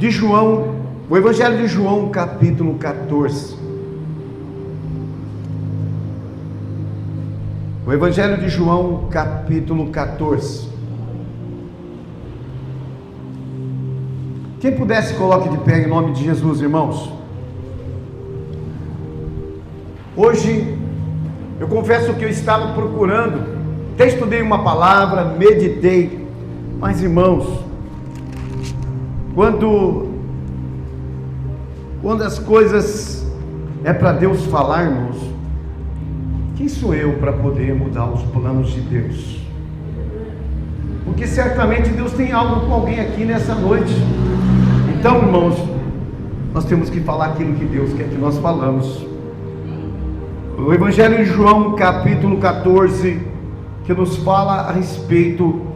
de João, o Evangelho de João, capítulo 14. O Evangelho de João, capítulo 14. Quem pudesse, coloque de pé em nome de Jesus, irmãos. Hoje, eu confesso que eu estava procurando, até estudei uma palavra, meditei, mas irmãos, quando as coisas é para Deus falar, irmãos, quem sou eu para poder mudar os planos de Deus? Porque certamente Deus tem algo com alguém aqui nessa noite. Então, irmãos, nós temos que falar aquilo que Deus quer que nós falamos. O Evangelho de João, capítulo 14, que nos fala a respeito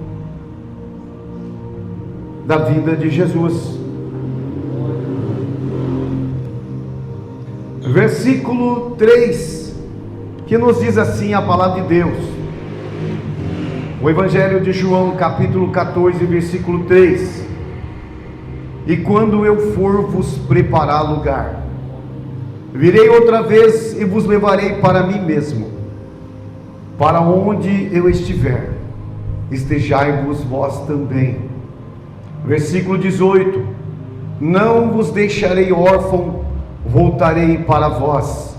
da vida de Jesus. Versículo 3, que nos diz assim a palavra de Deus. O Evangelho de João, capítulo 14, versículo 3: E quando eu for vos preparar lugar, virei outra vez e vos levarei para mim mesmo, para onde eu estiver, estejai-vos vós também. Versículo 18: Não vos deixarei órfão, voltarei para vós.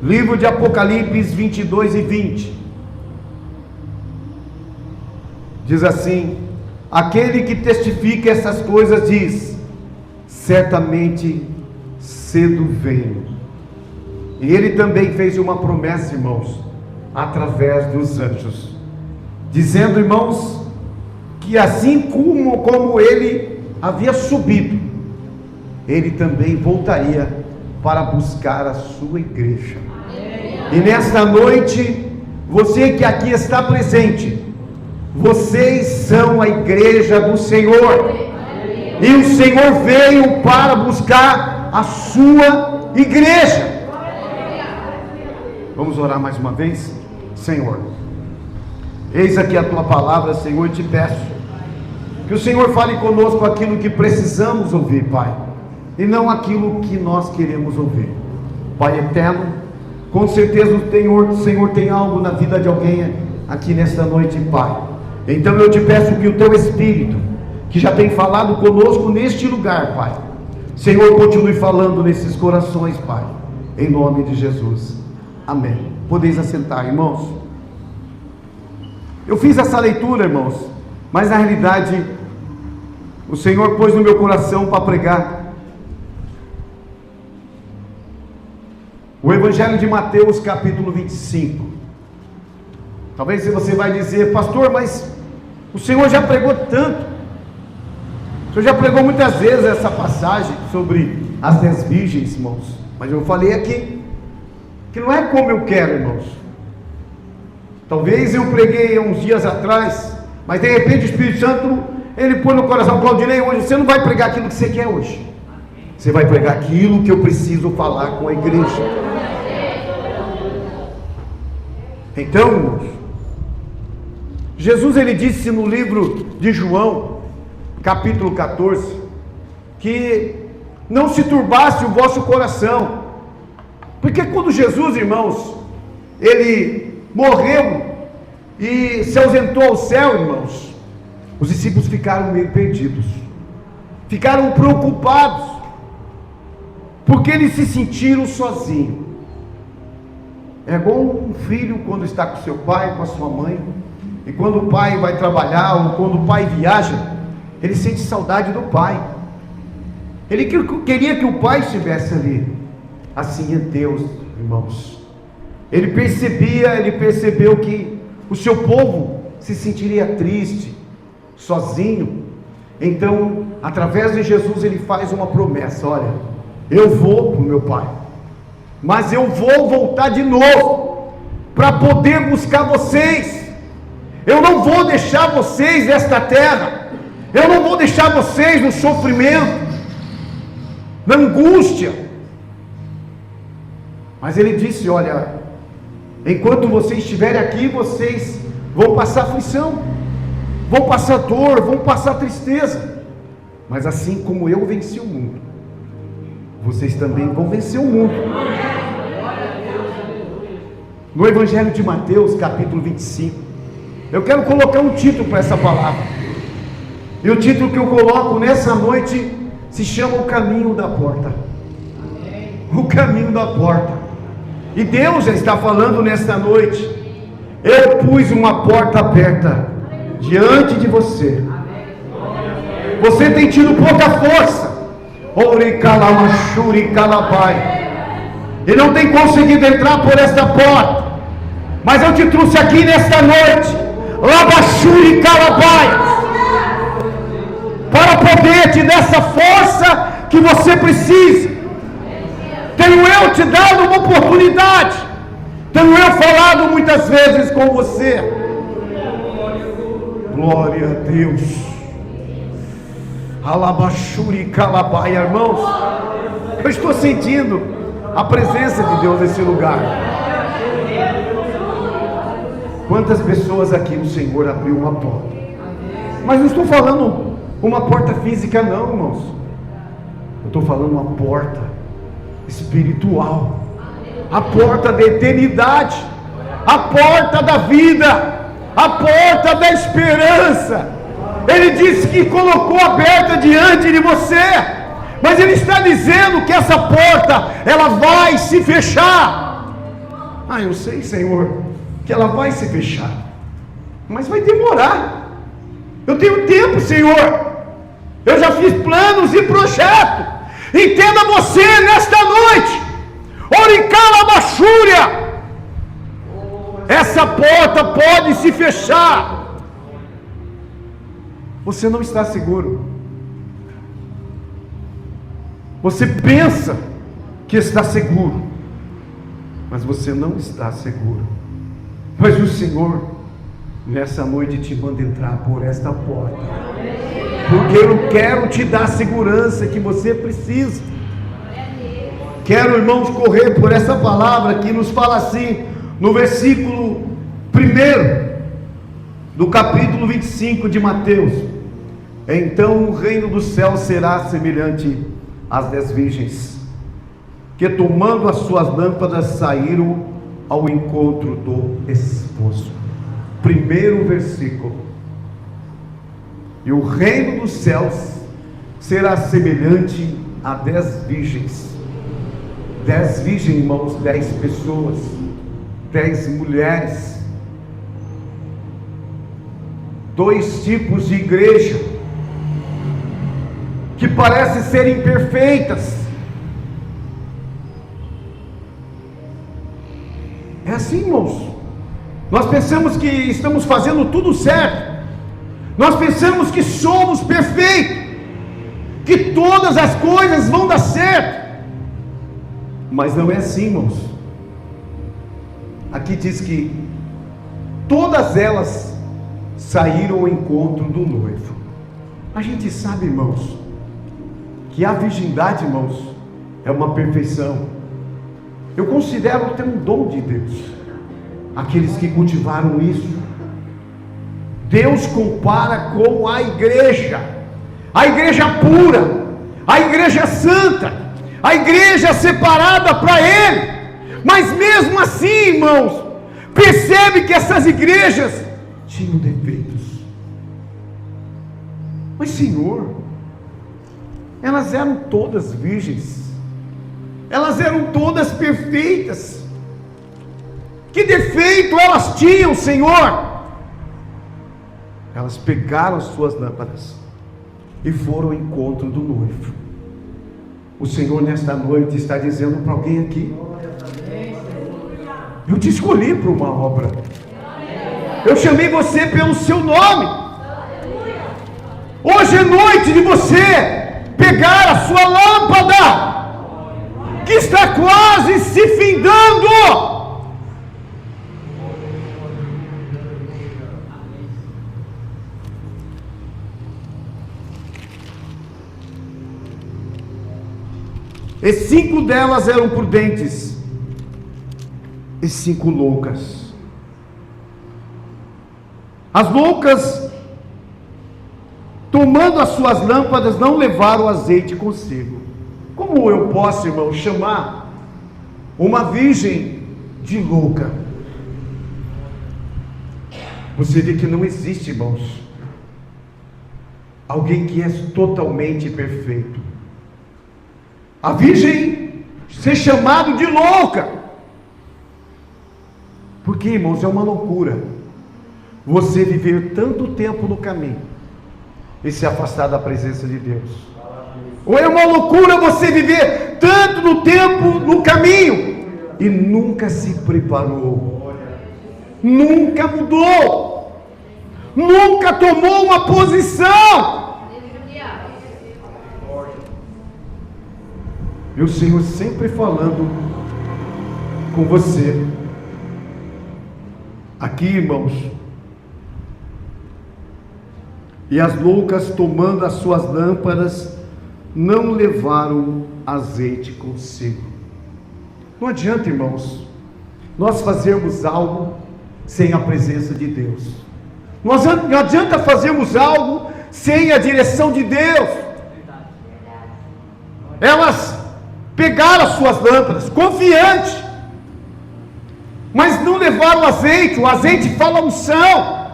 Livro de Apocalipse 22 e 20 diz assim: Aquele que testifica essas coisas diz: certamente cedo venho. E ele também fez uma promessa, irmãos, através dos anjos, dizendo, irmãos, que assim como ele havia subido, ele também voltaria para buscar a sua igreja. E nesta noite, você que aqui está presente, vocês são a igreja do Senhor, e o Senhor veio para buscar a sua igreja. Vamos orar mais uma vez? Senhor, eis aqui a tua palavra, Senhor, te peço que o Senhor fale conosco aquilo que precisamos ouvir, Pai, e não aquilo que nós queremos ouvir. Pai eterno, com certeza o Senhor tem algo na vida de alguém aqui nesta noite, Pai. Então eu te peço que o teu Espírito, que já tem falado conosco neste lugar, Pai, Senhor, continue falando nesses corações, Pai, em nome de Jesus, amém. Podeis assentar, irmãos. Eu fiz essa leitura, irmãos, mas na realidade o Senhor pôs no meu coração para pregar o Evangelho de Mateus, capítulo 25. Talvez você vai dizer, pastor, mas o Senhor já pregou tanto, o Senhor já pregou muitas vezes essa passagem sobre as 10 virgens, irmãos, mas eu falei aqui que não é como eu quero, irmãos. Talvez eu preguei uns dias atrás, mas de repente o Espírito Santo, ele põe no coração, Claudinei, hoje você não vai pregar aquilo que você quer hoje, você vai pregar aquilo que eu preciso falar com a igreja. Então, irmãos, Jesus, ele disse no livro de João, capítulo 14, que não se turbasse o vosso coração, porque quando Jesus, irmãos, ele morreu e se ausentou ao céu, irmãos, os discípulos ficaram meio perdidos, ficaram preocupados, porque eles se sentiram sozinhos. É igual um filho quando está com seu pai, com a sua mãe, e quando o pai vai trabalhar, ou quando o pai viaja, ele sente saudade do pai. Ele queria que o pai estivesse ali. Assim é Deus, irmãos. Ele percebeu que o seu povo se sentiria triste, sozinho. Então, através de Jesus, ele faz uma promessa: olha, eu vou para o meu pai, mas eu vou voltar de novo para poder buscar vocês. Eu não vou deixar vocês nesta terra, eu não vou deixar vocês no sofrimento, na angústia. Mas ele disse, olha, enquanto vocês estiverem aqui, vocês vão passar aflição, vão passar dor, vão passar tristeza, Mas assim como eu venci o mundo, vocês também vão vencer o mundo. No Evangelho de Mateus, capítulo 25, eu quero colocar um título para essa palavra. E o título que eu coloco nessa noite se chama O Caminho da Porta. O caminho da porta. E Deus já está falando nesta noite: eu pus uma porta aberta diante de você. Você tem tido pouca força, e não tem conseguido entrar por esta porta. Mas eu te trouxe aqui nesta noite, Labachuri Calabai, para poder te dar essa força que você precisa. Tenho eu te dado uma oportunidade, tenho eu falado muitas vezes com você. Glória a Deus. Alabachuri Calabai, irmãos, eu estou sentindo a presença de Deus nesse lugar. Quantas pessoas aqui o Senhor abriu uma porta, mas não estou falando uma porta física não, irmãos. Eu estou falando uma porta espiritual, a porta da eternidade, a porta da vida, a porta da esperança. Ele disse que colocou aberta diante de você, mas Ele está dizendo que essa porta, ela vai se fechar. Eu sei, Senhor, que ela vai se fechar, mas vai demorar. Eu tenho tempo, Senhor. Eu já fiz planos e projetos. Entenda você nesta noite, Oricala Bachúria, essa porta pode se fechar. Você não está seguro. Você pensa que está seguro, mas você não está seguro. Mas o Senhor nessa noite te manda entrar por esta porta, porque eu quero te dar a segurança que você precisa. Quero, irmãos, correr por essa palavra que nos fala assim, no versículo 1 do capítulo 25 de Mateus: então o reino do céu será semelhante às 10 virgens, que tomando as suas lâmpadas saíram ao encontro do esposo. Primeiro versículo: e o reino dos céus será semelhante a 10 virgens. 10 virgens, irmãos, 10 pessoas, 10 mulheres. 2 tipos de igreja que parecem ser imperfeitas. É assim, irmãos. Nós pensamos que estamos fazendo tudo certo. Nós pensamos que somos perfeitos, que todas as coisas vão dar certo. Mas não é assim, irmãos. Aqui diz que todas elas saíram ao encontro do noivo. A gente sabe, irmãos, que a virgindade, irmãos, é uma perfeição. Eu considero ter um dom de Deus. Aqueles que cultivaram isso, Deus compara com a igreja pura, a igreja santa, a igreja separada para Ele. Mas mesmo assim, irmãos, percebe que essas igrejas tinham defeitos. Mas, Senhor, elas eram todas virgens, elas eram todas perfeitas. Que defeito elas tinham, Senhor? Elas pegaram as suas lâmpadas e foram ao encontro do noivo. O Senhor nesta noite está dizendo para alguém aqui: eu te escolhi para uma obra, eu chamei você pelo seu nome. Hoje é noite de você pegar a sua lâmpada, que está quase se findando. E 5 delas eram prudentes, e 5 loucas. As loucas tomando as suas lâmpadas, não levaram o azeite consigo. Como eu posso, irmão, chamar uma virgem de louca? Você vê que não existe, irmãos, alguém que é totalmente perfeito. A virgem ser chamado de louca, porque, irmãos, é uma loucura você viver tanto tempo no caminho e se afastar da presença de Deus. Ou é uma loucura você viver tanto no tempo no caminho e nunca se preparou, nunca mudou, nunca tomou uma posição. E o Senhor sempre falando com você. Aqui, irmãos. E as loucas, tomando as suas lâmpadas, não levaram azeite consigo. Não adianta, irmãos, nós fazermos algo sem a presença de Deus. Não adianta fazermos algo sem a direção de Deus. Elas pegaram as suas lâmpadas, confiantes, mas não levaram o azeite. O azeite fala unção.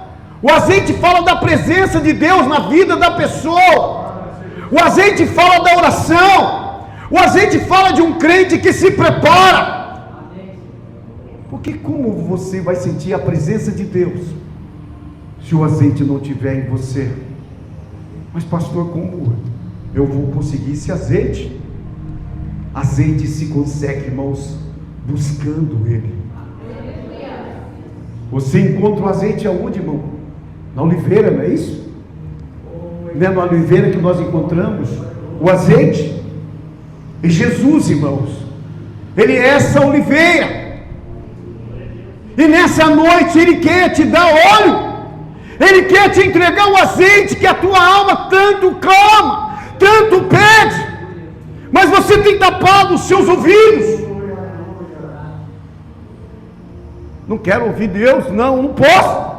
O azeite fala da presença de Deus na vida da pessoa. O azeite fala da oração. O azeite fala de um crente que se prepara. Porque como você vai sentir a presença de Deus se o azeite não estiver em você? Mas pastor, como eu vou conseguir esse azeite? Azeite se consegue, irmãos, buscando Ele. Você encontra o azeite aonde, irmão? Na oliveira, não é isso? Não é na oliveira que nós encontramos o azeite? E Jesus, irmãos, Ele é essa oliveira. E nessa noite Ele quer te dar óleo. Ele quer te entregar o azeite que a tua alma tanto clama, tanto pede. Mas você tem tapado os seus ouvidos. Não quero ouvir Deus, não posso.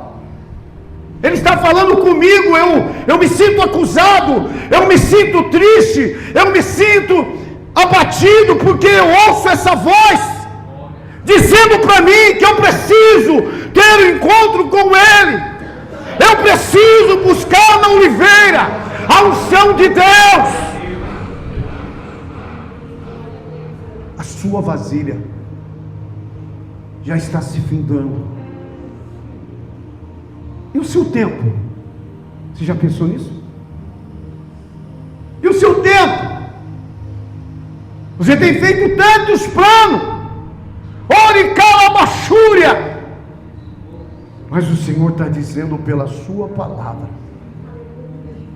Ele está falando comigo, eu me sinto acusado, eu me sinto triste, eu me sinto abatido, porque eu ouço essa voz, dizendo para mim que eu preciso ter um encontro com Ele, eu preciso buscar na oliveira a unção de Deus. A sua vasilha já está se findando. E o seu tempo? Você já pensou nisso? E o seu tempo? Você tem feito tantos planos. Ore calabachúria. Mas o Senhor está dizendo pela sua palavra: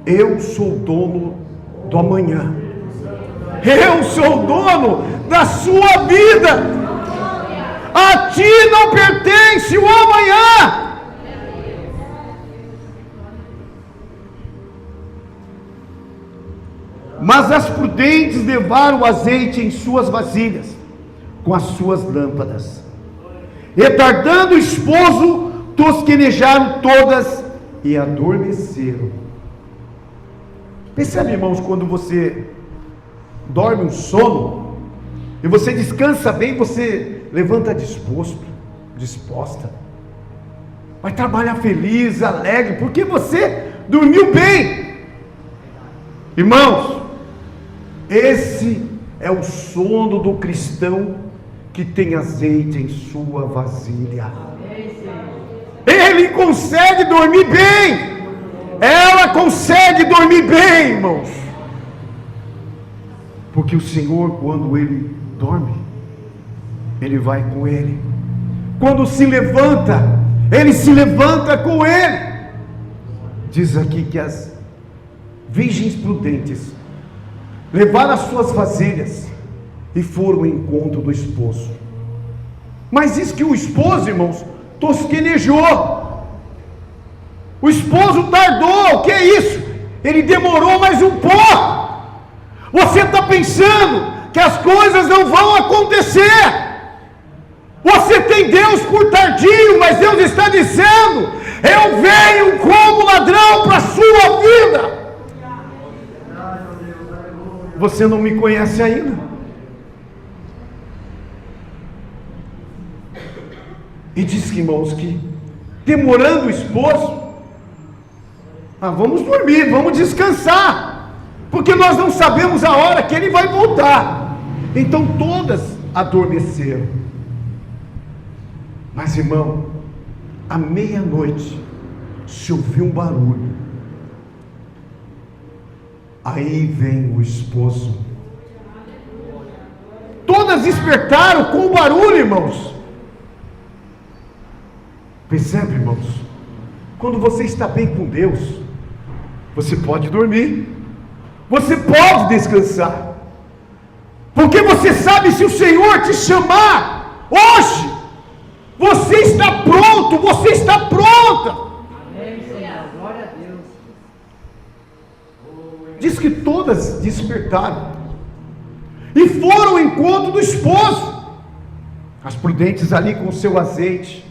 eu sou dono do amanhã. Eu sou dono da sua vida. A ti não pertence o amanhã. Mas as prudentes levaram o azeite em suas vasilhas, com as suas lâmpadas. Retardando o esposo, tosquenejaram todas e adormeceram. Percebe, irmãos, quando você dorme um sono e você descansa bem, você levanta disposta, vai trabalhar feliz, alegre, porque você dormiu bem. Irmãos, esse é o sono do cristão que tem azeite em sua vasilha. Ele consegue dormir bem. Ela consegue dormir bem, irmãos. Porque o Senhor, quando Ele dorme, Ele vai com Ele. Quando se levanta, Ele se levanta com Ele. Diz aqui que as virgens prudentes levaram as suas vasilhas e foram ao encontro do esposo. Mas diz que o esposo, irmãos, tosquenejou. O esposo tardou. O que é isso? Ele demorou mais um pouco. Você está pensando que as coisas não vão acontecer. Você tem Deus por tardio, mas Deus está dizendo: eu venho como ladrão para a sua vida. você não me conhece ainda. E diz que, irmãos, que demorando o esposo, vamos dormir, vamos descansar, porque nós não sabemos a hora que ele vai voltar. Então todas adormeceram. Mas, irmão, à meia-noite se ouviu um barulho. Aí vem o esposo. Todas despertaram com o barulho, irmãos. Percebe, irmãos? Quando você está bem com Deus, você pode dormir, você pode descansar, porque você sabe, se o Senhor te chamar hoje, você está pronto, você está pronta. Amém, Senhor. Glória a Deus. Diz que todas despertaram e foram ao encontro do esposo, as prudentes ali com o seu azeite,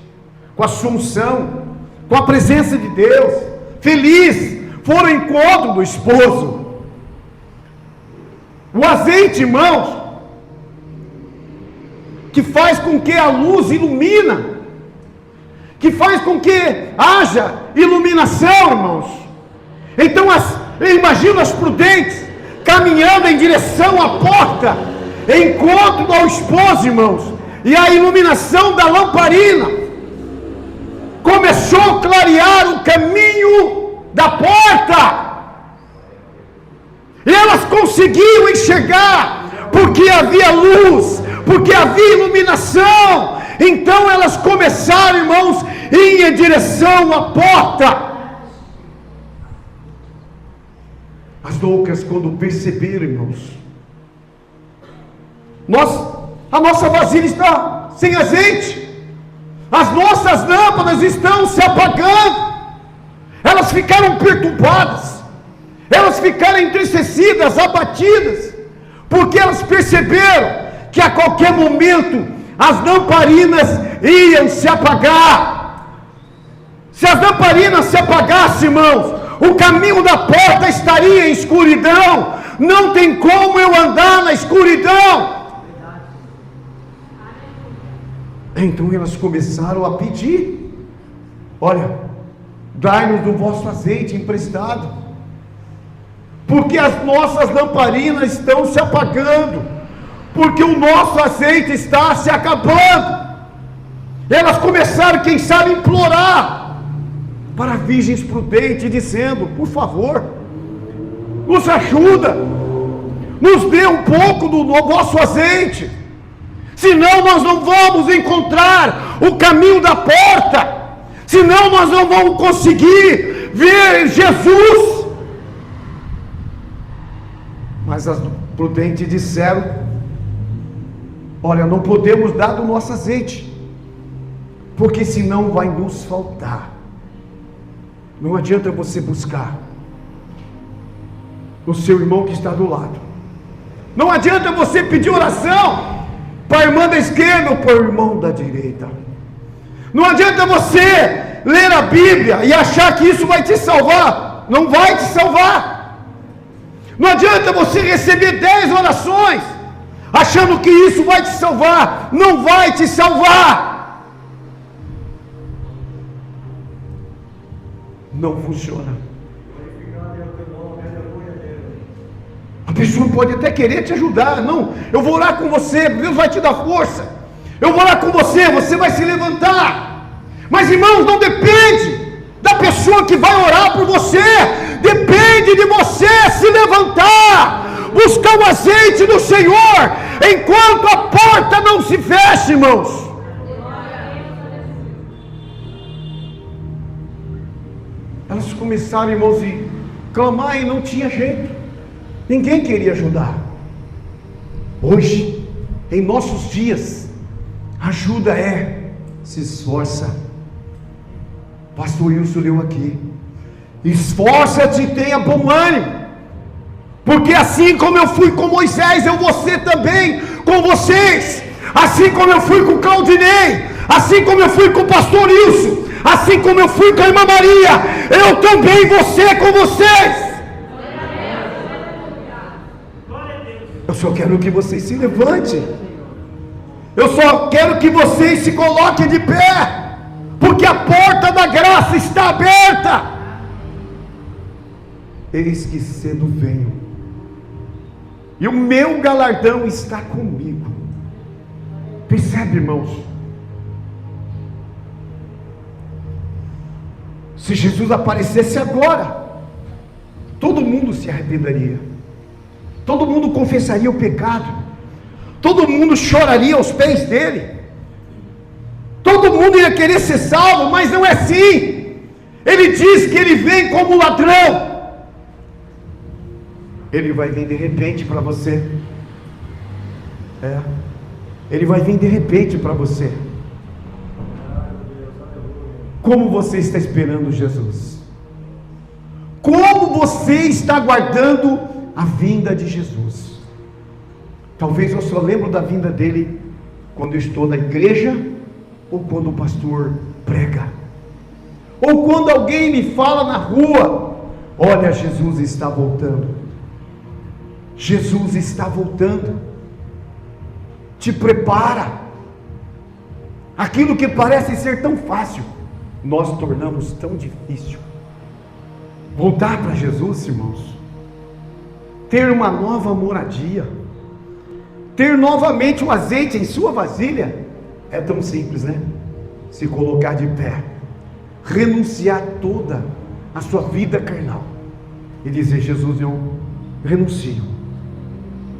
com a sua unção, com a presença de Deus, feliz, foram ao encontro do esposo. O azeite, irmãos, que faz com que a luz ilumina, que faz com que haja iluminação, irmãos. Então imagina as prudentes caminhando em direção à porta, em encontro ao esposo, irmãos, e a iluminação da lamparina começou a clarear o caminho da porta, e elas conseguiam enxergar, porque havia luz, porque havia iluminação. Então elas começaram, irmãos, a ir em direção à porta. As loucas, quando perceberam, irmãos, a nossa vasilha está sem azeite, as nossas lâmpadas estão se apagando. Elas ficaram perturbadas, elas ficaram entristecidas, abatidas, porque elas perceberam que a qualquer momento as lamparinas iam se apagar. Se as lamparinas se apagassem, irmãos, o caminho da porta estaria em escuridão. Não tem como eu andar na escuridão. Então elas começaram a pedir: olha, dai-nos do vosso azeite emprestado, porque as nossas lamparinas estão se apagando, porque o nosso azeite está se acabando. Elas começaram, quem sabe, a implorar para virgens prudentes, dizendo: por favor, nos ajuda, nos dê um pouco do vosso azeite, senão nós não vamos encontrar o caminho da porta, senão nós não vamos conseguir ver Jesus. Mas as prudentes disseram: olha, não podemos dar do nosso azeite, porque senão vai nos faltar. Não adianta você buscar o seu irmão que está do lado, não adianta você pedir oração para a irmã da esquerda ou para o irmão da direita, não adianta você ler a Bíblia e achar que isso vai te salvar. Não vai te salvar. Não adianta você receber 10 orações achando que isso vai te salvar. Não vai te salvar. Não funciona. A pessoa pode até querer te ajudar. Não, eu vou orar com você, Deus vai te dar força. Eu vou orar com você, você vai se levantar. Mas, irmãos, não depende da pessoa que vai orar por você, depende de você se levantar, buscar o azeite do Senhor, enquanto a porta não se fecha, irmãos. Elas começaram, irmãos, a clamar e não tinha jeito, ninguém queria ajudar. Hoje, em nossos dias, ajuda se esforça. Pastor Wilson leu aqui: esforça-te e tenha bom ânimo, porque assim como eu fui com Moisés, eu vou ser também com vocês. Assim como eu fui com Claudinei, assim como eu fui com o pastor Wilson, assim como eu fui com a irmã Maria, eu também vou ser com vocês. só quero que vocês se levantem. Eu só quero que vocês se coloquem de pé, porque a porta da graça está aberta. Eis que cedo venho, e o meu galardão está comigo. Percebe, irmãos? Se Jesus aparecesse agora, todo mundo se arrependeria, todo mundo confessaria o pecado, todo mundo choraria aos pés dele, todo mundo ia querer ser salvo, mas não é assim. Ele diz que ele vem como ladrão. Ele vai vir de repente para você. Ele vai vir de repente para você. Como você está esperando Jesus? Como você está aguardando a vinda de Jesus? Talvez eu só lembro da vinda dele quando eu estou na igreja, ou quando o pastor prega, ou quando alguém me fala na rua: olha, Jesus está voltando. Jesus está voltando. Te prepara. Aquilo que parece ser tão fácil, nós tornamos tão difícil. Voltar para Jesus, irmãos, ter uma nova moradia, ter novamente o azeite em sua vasilha, é tão simples, né? Se colocar de pé, renunciar toda a sua vida carnal e dizer: Jesus, eu renuncio,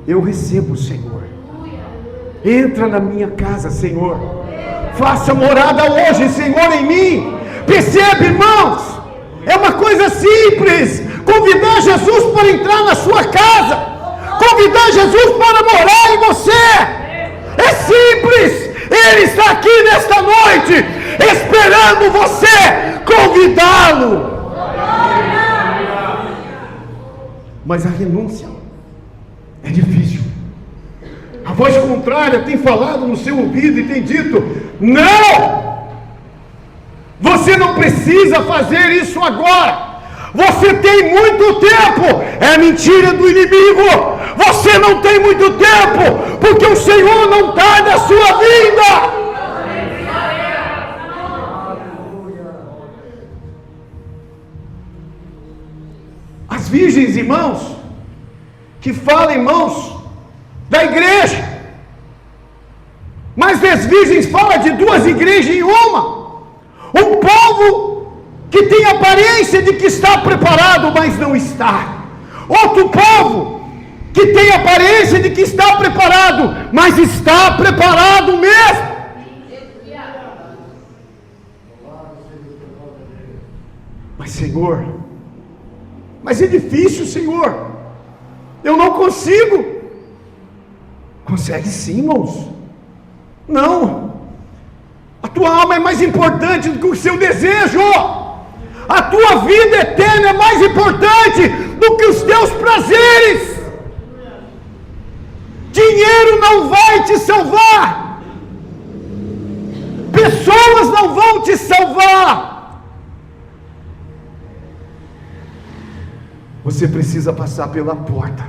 eu recebo o Senhor. Entra na minha casa, Senhor. Faça morada hoje, Senhor, em mim. Percebe, irmãos? É uma coisa simples. Convidar Jesus para entrar na sua casa, convidar Jesus para morar em você. É simples. Ele está aqui nesta noite, esperando você convidá-lo. Mas a renúncia é difícil. A voz contrária tem falado no seu ouvido e tem dito: não, você não precisa fazer isso agora, você tem muito tempo. É mentira do inimigo. Você não tem muito tempo, porque o Senhor não tarda a sua vinda. As virgens, irmãos, que falam, irmãos, da igreja, mas as virgens falam de duas igrejas em uma. Um povo que tem aparência de que está preparado, mas não está. Outro povo que tem aparência de que está preparado, mas está preparado mesmo. Mas Senhor, mas é difícil, Senhor, eu não consigo. Consegue sim, irmãos. Não, a tua alma é mais importante do que o seu desejo. A tua vida eterna é mais importante do que os teus prazeres. Dinheiro não vai te salvar, pessoas não vão te salvar. Você precisa passar pela porta.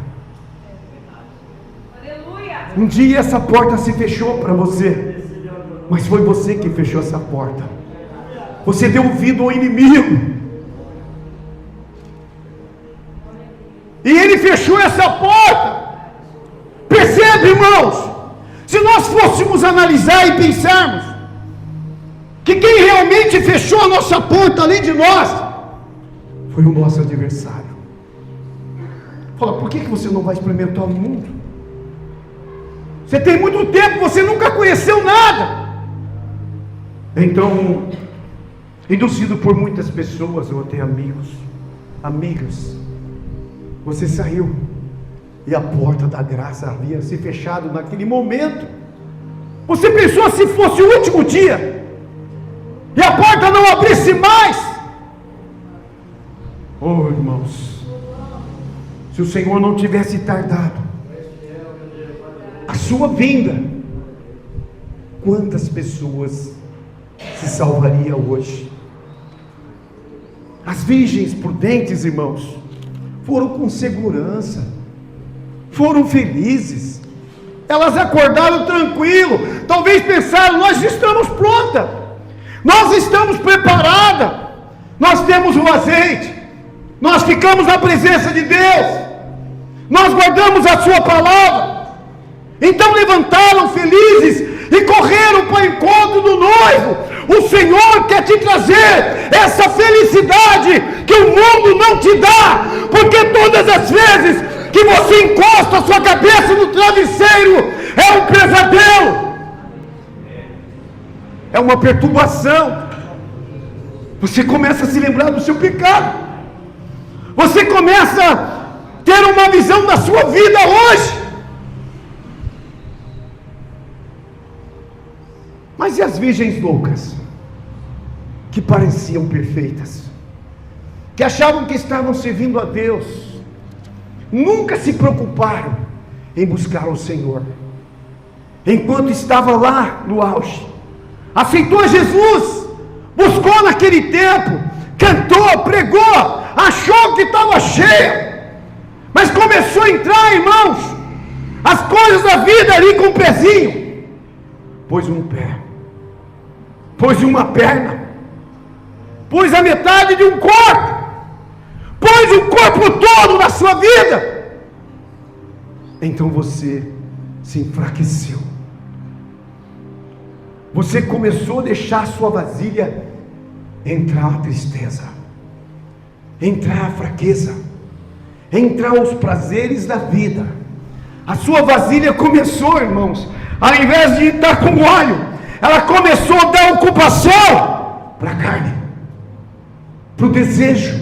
Um dia essa porta se fechou para você, mas foi você que fechou essa porta. Você deu ouvido ao inimigo, e ele fechou essa porta. Percebe, irmãos? Se nós fôssemos analisar e pensarmos que quem realmente fechou a nossa porta além de nós foi o nosso adversário. Fala: por que você não vai experimentar o mundo? Você tem muito tempo, você nunca conheceu nada. Então, induzido por muitas pessoas, ou até amigos, amigas, você saiu, e a porta da graça havia se fechado naquele momento. Você pensou se fosse o último dia, e a porta não abrisse mais. Oh, irmãos, se o Senhor não tivesse tardado a sua vinda, quantas pessoas se salvariam hoje? As virgens prudentes, irmãos, foram com segurança, foram felizes. Elas acordaram tranquilo. Talvez pensaram: nós estamos prontas, nós estamos preparadas, nós temos o azeite, nós ficamos na presença de Deus, nós guardamos a sua palavra. Então levantaram felizes e correram para o encontro do noivo. O Senhor quer te trazer essa felicidade que o mundo não te dá, porque todas as vezes que você encosta a sua cabeça no travesseiro, é um pesadelo, é uma perturbação. Você começa a se lembrar do seu pecado, você começa a ter uma visão da sua vida hoje. Mas e as virgens loucas, que pareciam perfeitas, que achavam que estavam servindo a Deus, nunca se preocuparam em buscar o Senhor, enquanto estava lá no auge, aceitou Jesus, buscou naquele tempo, cantou, pregou, achou que estava cheia, mas começou a entrar, irmãos, as coisas da vida ali com o pezinho, pôs um pé, pôs uma perna, pôs a metade de um corpo, pôs o corpo todo na sua vida. Então você se enfraqueceu, você começou a deixar a sua vasilha entrar a tristeza, entrar a fraqueza, entrar os prazeres da vida. A sua vasilha começou, irmãos, ao invés de estar com óleo, ela começou a dar ocupação para a carne, para o desejo,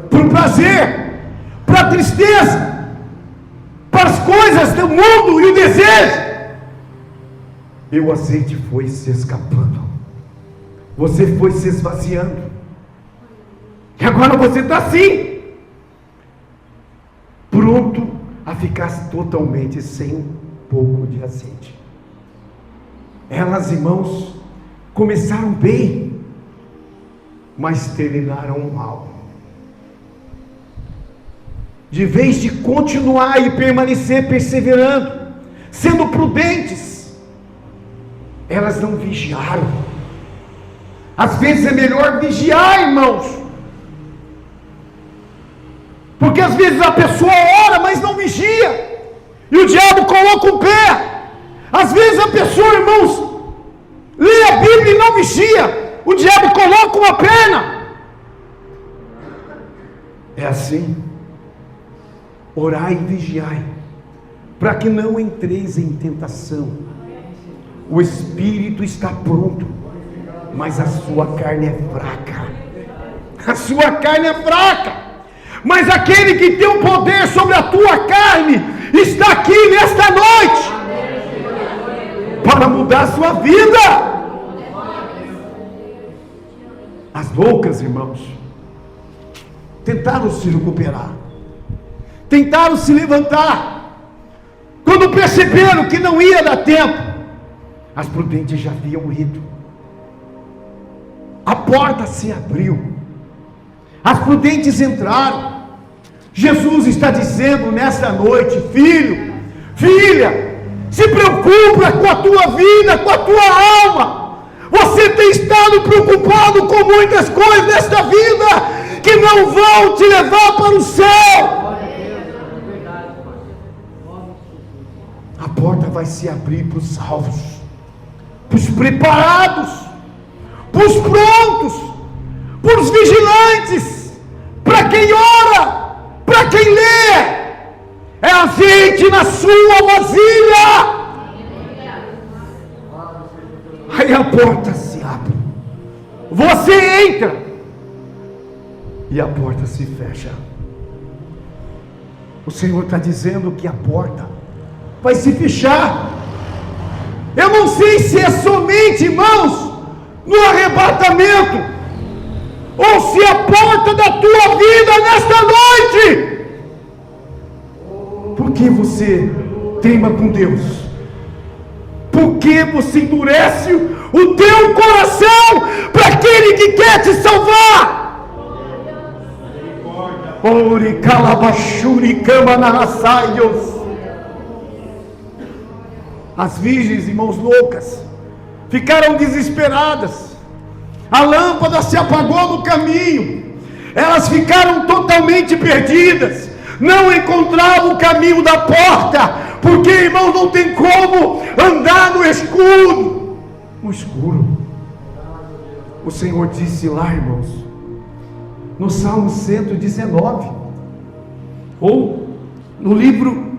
para o prazer, para a tristeza, para as coisas do mundo e o desejo. E o azeite foi se escapando, você foi se esvaziando, e agora você está assim, pronto a ficar totalmente sem um pouco de azeite. Elas, irmãos, começaram bem, mas terminaram mal. De vez de continuar e permanecer perseverando, sendo prudentes, elas não vigiaram. Às vezes é melhor vigiar, irmãos, porque às vezes a pessoa ora, mas não vigia, e o diabo coloca o pé. Às vezes a pessoa, irmãos, lê a Bíblia e não vigia, o diabo coloca uma perna. É assim. Orai e vigiai, para que não entreis em tentação. O espírito está pronto, mas a sua carne é fraca. A sua carne é fraca. Mas aquele que tem o poder sobre a tua carne está aqui nesta noite para mudar a sua vida. As loucas, irmãos, tentaram se recuperar, tentaram se levantar. Quando perceberam que não ia dar tempo, as prudentes já haviam ido. A porta se abriu, as prudentes entraram. Jesus está dizendo nesta noite: filho, filha, se preocupa com a tua vida, com a tua alma. Você tem estado preocupado com muitas coisas nesta vida que não vão te levar para o céu. A porta vai se abrir para os salvos, para os preparados, para os prontos, para os vigilantes, para quem ora, para quem lê. É azeite na sua vasilha. Aí a porta se abre, você entra e a porta se fecha. O Senhor está dizendo que a porta vai se fechar. Eu não sei se é somente, irmãos, no arrebatamento, ou se é a porta da tua vida nesta noite. Por que você teima com Deus? Por que você endurece o teu coração para aquele que quer te salvar? Ore calabachuri cama narrassaios. As virgens, irmãos, loucas, ficaram desesperadas. A lâmpada se apagou no caminho. Elas ficaram totalmente perdidas. Não encontravam o caminho da porta. Porque, irmãos, não tem como andar no escuro. No escuro. O Senhor disse lá, irmãos, no Salmo 119, ou no livro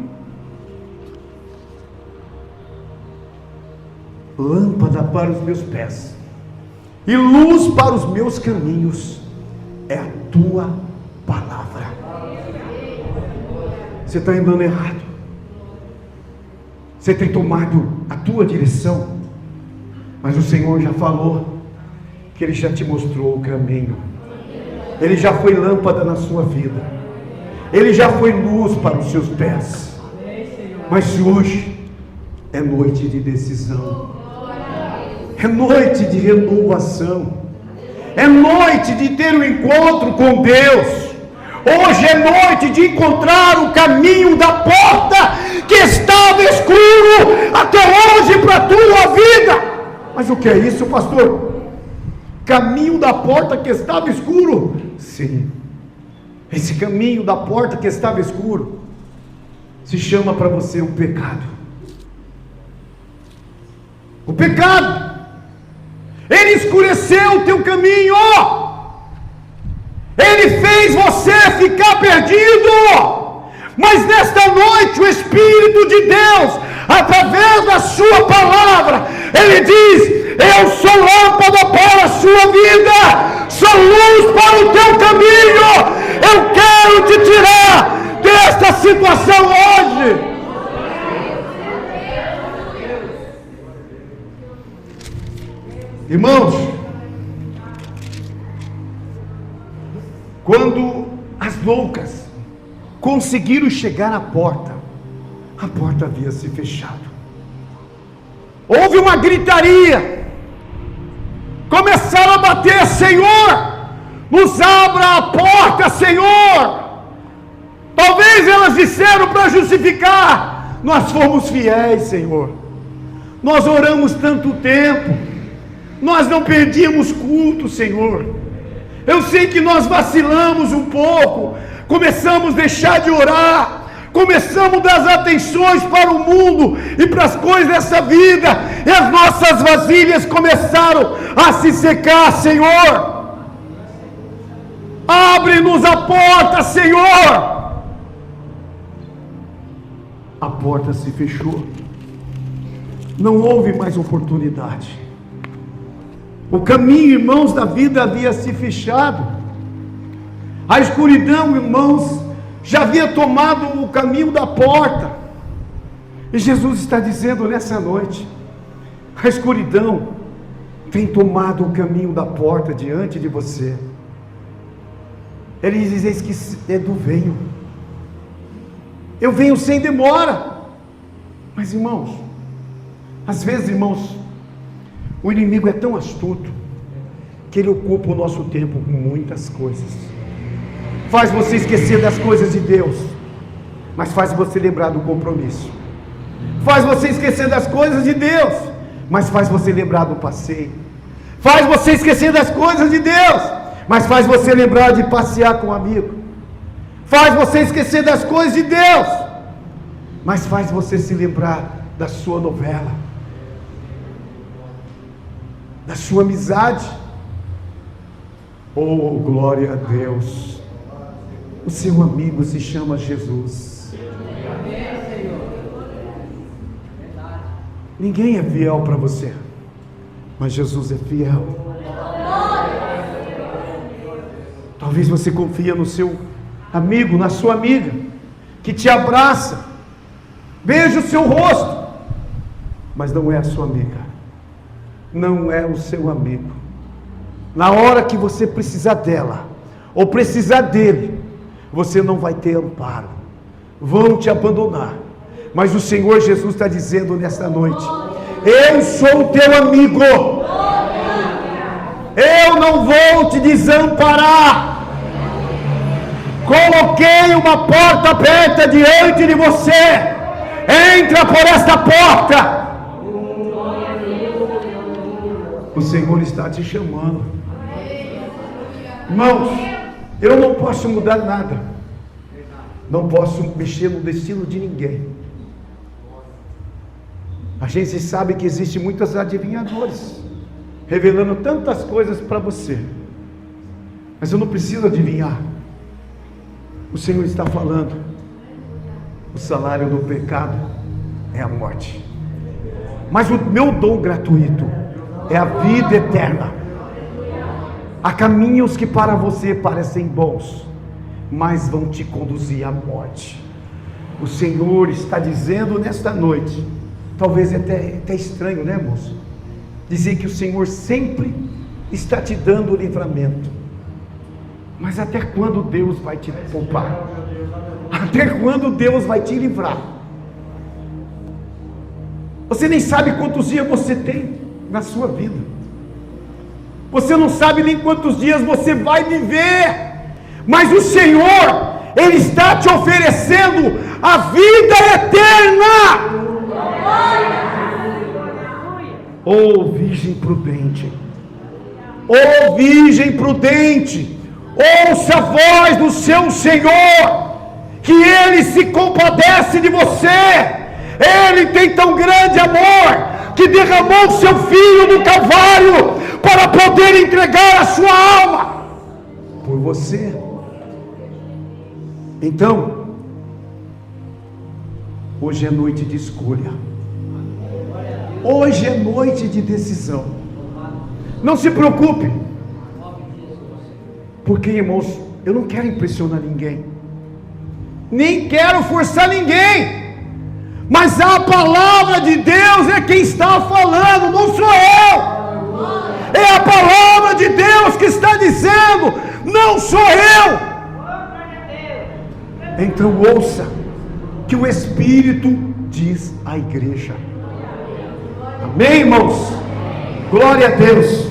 Lâmpada para os meus pés e luz para os meus caminhos é a tua palavra. Você está andando errado. Você tem tomado a tua direção, mas o Senhor já falou que Ele já te mostrou o caminho. Ele já foi lâmpada na sua vida. Ele já foi luz para os seus pés. Mas hoje é noite de decisão. É noite de renovação. É noite de ter um encontro com Deus. Hoje é noite de encontrar o caminho da porta que estava escuro até hoje para a tua vida. Mas o que é isso, pastor? Caminho da porta que estava escuro? Sim. Esse caminho da porta que estava escuro se chama para você o pecado. O pecado. Ele escureceu o teu caminho. Ele fez você ficar perdido. Mas nesta noite o Espírito de Deus, através da sua palavra, Ele diz: eu sou lâmpada para a sua vida, sou luz para o teu caminho. Eu quero te tirar desta situação hoje. Irmãos, quando as loucas conseguiram chegar à porta, a porta havia se fechado. Houve uma gritaria. Começaram a bater: Senhor, nos abra a porta, Senhor. Talvez elas disseram para justificar: nós fomos fiéis, Senhor. Nós oramos tanto tempo. Nós não perdíamos culto, Senhor. Eu sei que nós vacilamos um pouco. Começamos a deixar de orar. Começamos a dar atenções para o mundo e para as coisas dessa vida. E as nossas vasilhas começaram a se secar, Senhor. Abre-nos a porta, Senhor. A porta se fechou. Não houve mais oportunidade. O caminho, irmãos, da vida havia se fechado. A escuridão, irmãos, já havia tomado o caminho da porta. E Jesus está dizendo nessa noite: a escuridão tem tomado o caminho da porta diante de você. Ele diz: eis que cedo venho. Eu venho sem demora. Mas, irmãos, às vezes, irmãos, o inimigo é tão astuto que ele ocupa o nosso tempo com muitas coisas. Faz você esquecer das coisas de Deus, mas faz você lembrar do compromisso. Faz você esquecer das coisas de Deus, mas faz você lembrar do passeio. Faz você esquecer das coisas de Deus, mas faz você lembrar de passear com um amigo. Faz você esquecer das coisas de Deus, mas faz você se lembrar da sua novela, da sua amizade. Oh, glória a Deus. O seu amigo se chama Jesus. Ninguém é fiel para você, mas Jesus é fiel. Talvez você confie no seu amigo, na sua amiga, que te abraça, beija o seu rosto, mas não é a sua amiga, não é o seu amigo. Na hora que você precisar dela, ou precisar dele, você não vai ter amparo, vão te abandonar. Mas o Senhor Jesus está dizendo nesta noite: eu sou o teu amigo, eu não vou te desamparar. Coloquei uma porta aberta diante de você. Entra por esta porta. O Senhor está te chamando. Irmãos, eu não posso mudar nada. Não posso mexer no destino de ninguém. A gente sabe que existem muitos adivinhadores revelando tantas coisas para você, mas eu não preciso adivinhar. O Senhor está falando: o salário do pecado é a morte, mas o meu dom gratuito é a vida eterna. Há caminhos que para você parecem bons, mas vão te conduzir à morte. O Senhor está dizendo nesta noite, talvez até estranho, né, moço? Dizer que o Senhor sempre está te dando o livramento. Mas até quando Deus vai te poupar? Até quando Deus vai te livrar? Você nem sabe quantos dias você tem na sua vida. Você não sabe nem quantos dias você vai viver. Mas o Senhor, Ele está te oferecendo a vida eterna. Oh virgem prudente, oh virgem prudente, ouça a voz do seu Senhor, que Ele se compadece de você. Ele tem tão grande amor, que derramou o seu Filho no Calvário, para poder entregar a sua alma por você. Então, hoje é noite de escolha. Hoje é noite de decisão. Não se preocupe, porque, irmãos, eu não quero impressionar ninguém, nem quero forçar ninguém, mas a palavra de Deus é quem está falando, não sou eu. É a palavra de Deus que está dizendo, não sou eu. Então ouça que o Espírito diz à igreja. Amém, irmãos? Glória a Deus.